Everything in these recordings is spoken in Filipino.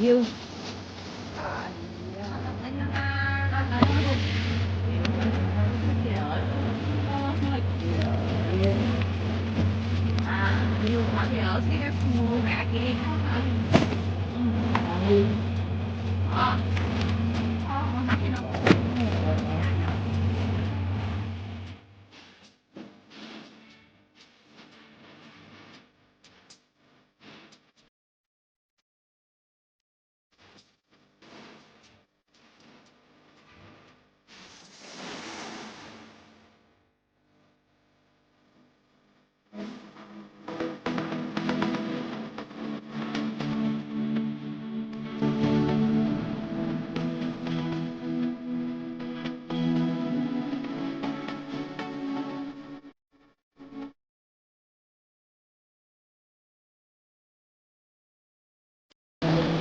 You.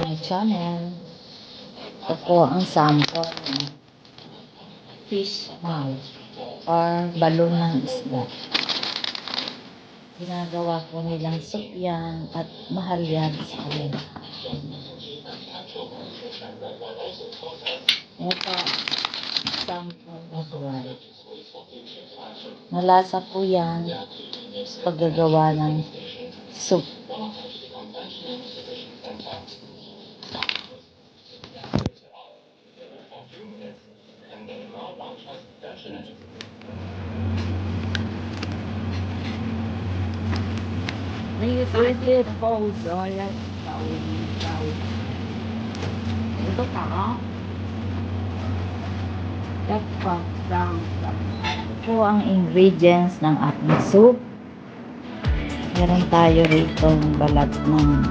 My channel. Ito po ang sample ng fish mouth or balon ng isda. Ginagawa ko nilang soup yan at mahal yan sa kanila. Ito, sample of rice. Malasa po yan sa paggagawa ng soup. Pwede po doon. Ito ka. Ito po ang ingredients ng ating soup. Meron tayo rito balat ng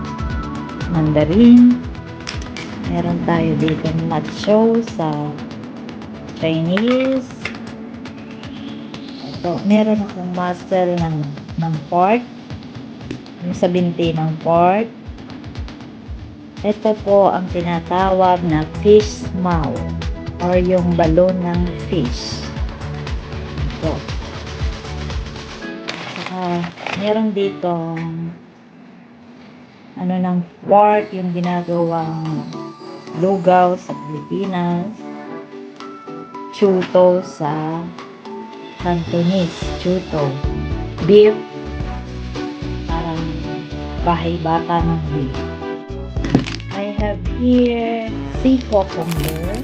mandarin. Meron tayo dito nacho sa Chinese. Ito, meron akong muscle ng pork. Yung sa binti ng pork. Ito po ang tinatawag na fish mouth or yung balon ng fish. Ito. Saka meron dito ng pork yung ginagawang lugaw sa Pilipinas. Chuto sa Cantonese. Chuto. Beef. Parang bahay bata ng beef. I have here sea cucumber.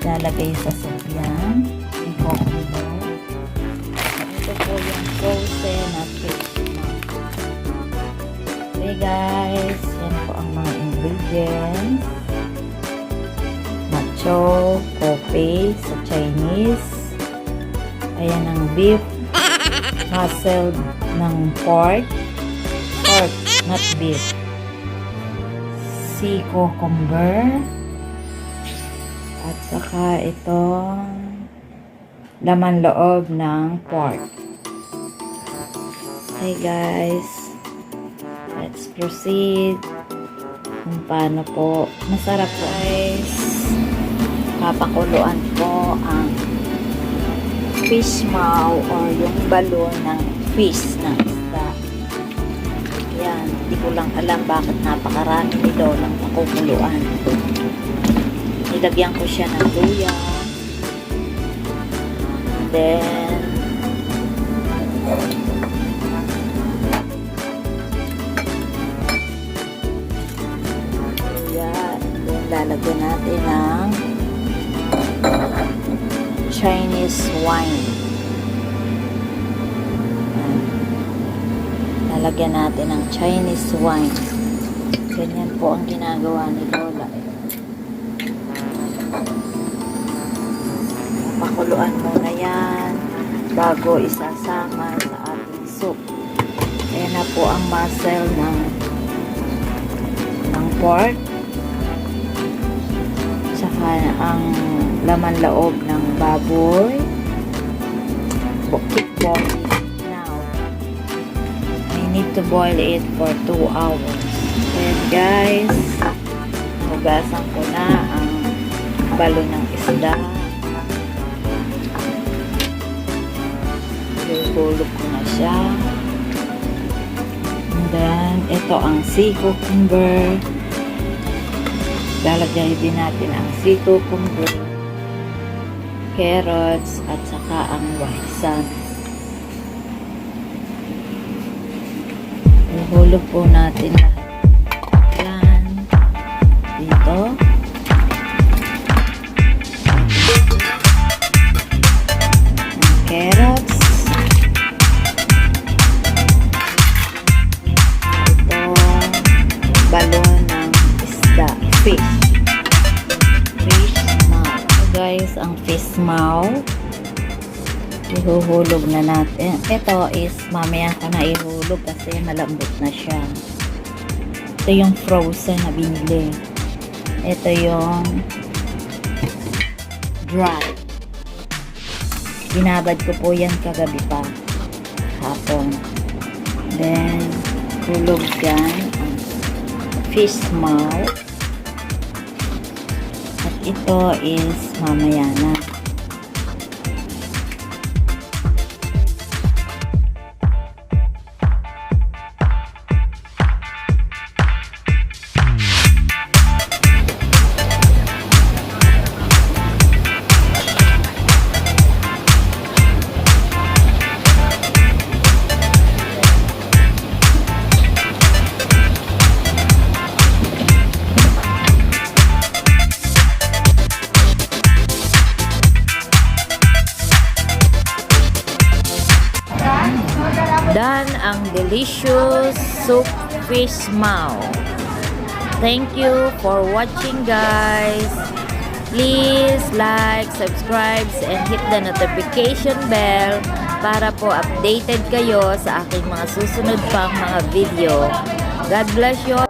Lalagay sa soup yan. Sea cucumber. Ito po yung frozen na fish. Okay guys, yan po ang mga ingredients. Nacho, coffee sa Chinese. Ayan ang beef. Muscle ng pork. Pork, not beef. Sea cucumber. At saka itong laman loob ng pork. Okay guys. Let's proceed. Kung paano po. Masarap po guys. Papakuluan ko ang fish mouth or yung balon ng fish ng isda. Yan. Hindi ko lang alam bakit napakarami nito ng pakukuluan. Nilagyan ko siya ng luya. And then lalagyan natin ng Chinese wine. Lalagyan natin ng Chinese wine. Ganyan po ang ginagawa ni Lola. Pakuluan muna yan bago isasama sa ating soup. Ayan na po ang muscle ng pork. Saka ang laman loob ng baboy. Keep boiling now. I need to boil it for 2 hours. And guys, hugasan ko na ang balon ng isda. Ihulog ko na siya. And then, ito ang sea cucumber. lalagyan din natin ang sito, kumpul, carrots, at saka ang waisan. Ihulog po natin lahat. Yan. Dito. Ang carrots. Ito. Balon ng isda. Fish. Fish mouth. So guys, ang fish mouth. Ihuhulog na natin. Ito is mamaya ka na ihulog kasi malambot na siya. Ito yung frozen na binili. Ito yung dry. Binabad ko po yan kagabi pa. Hapon. Then, hulog dyan ang fish mouth. At ito is mamaya na. Done ang delicious soup fish mouth. Thank you for watching, guys. Please like, subscribe, and hit the notification bell para po updated kayo sa aking mga susunod pang mga video. God bless you all.